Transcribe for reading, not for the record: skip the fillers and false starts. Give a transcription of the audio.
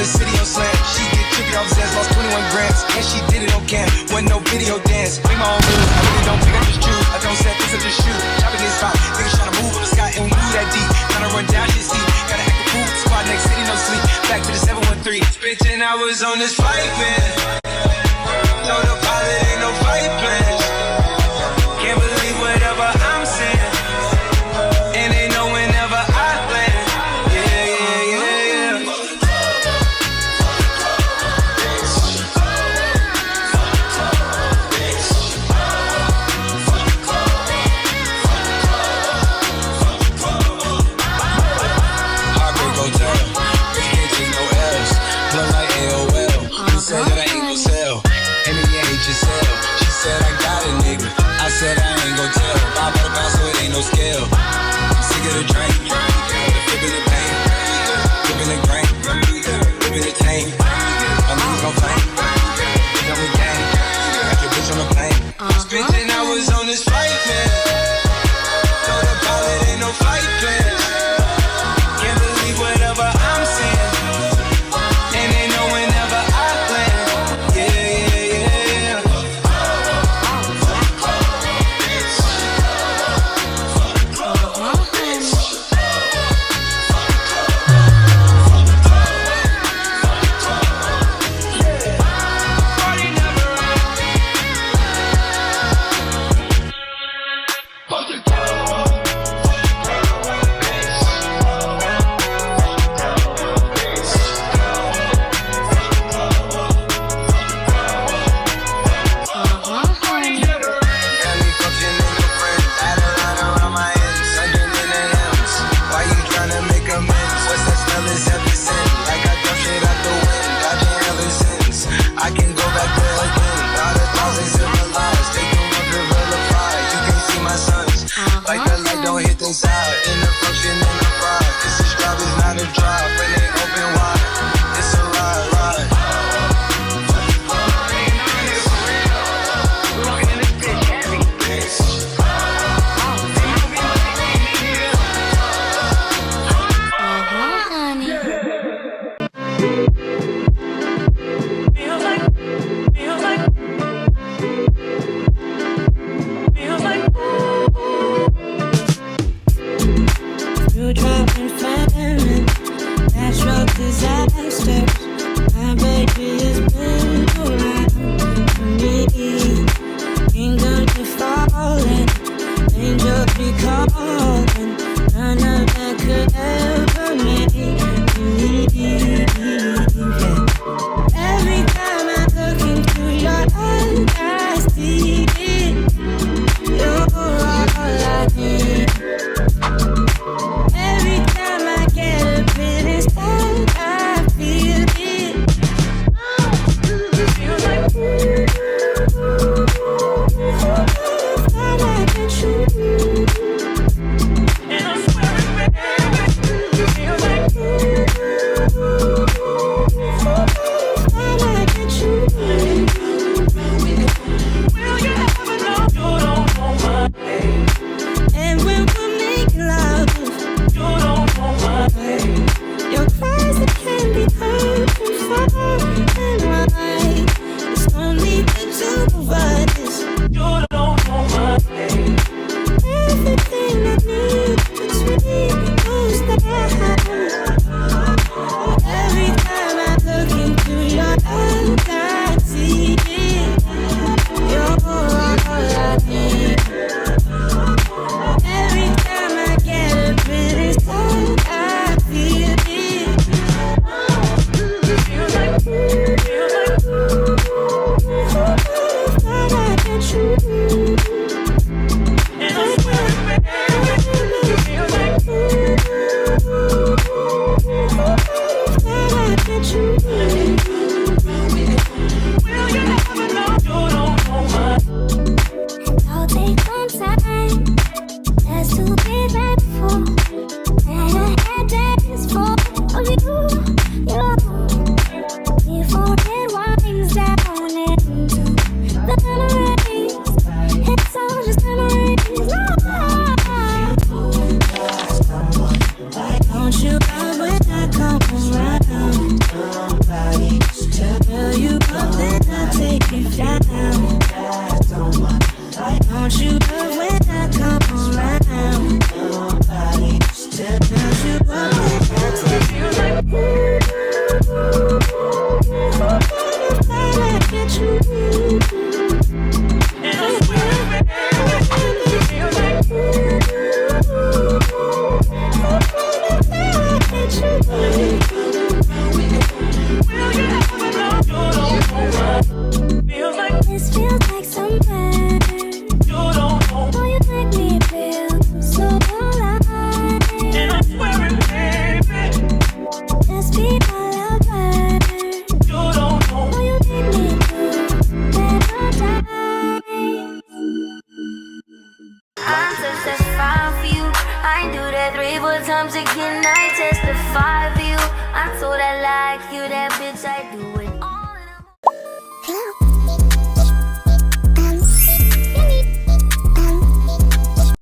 the city on slam. She get trippy off Zans, lost 21 grams, and she did it on cam. Wasn't no video dance, make my own moves. I really don't pick up this juice. I don't set this up just shoot. Chopping gets hot, niggas tryna move on the sky, and we move that deep. Tryna run down shit steep. Gotta act a fool, squad next city, no sleep. Back to the 713. Spent 10 hours on this flight, man. Told the pilot ain't no flight plans. Can't believe whatever I'm saying. And they know whenever I land. Yeah. Heartbreak hotel. We can't take no L's. Blood like AOL. You said that I ain't no cell. NBA you love when I come around. Nobody else tells you what it feels like. I get you. And I swear it feels like. Will you ever know you don't know? Feels like this feels like somewhere you don't know. Oh, you make me feel so alive. And I swear it, baby. Just be my lover. You don't know. Oh, you make me feel paradise. I'm such a fine for you. I do that 3-4 times again. I testify for you. I'm so that like you, that bitch. I do it.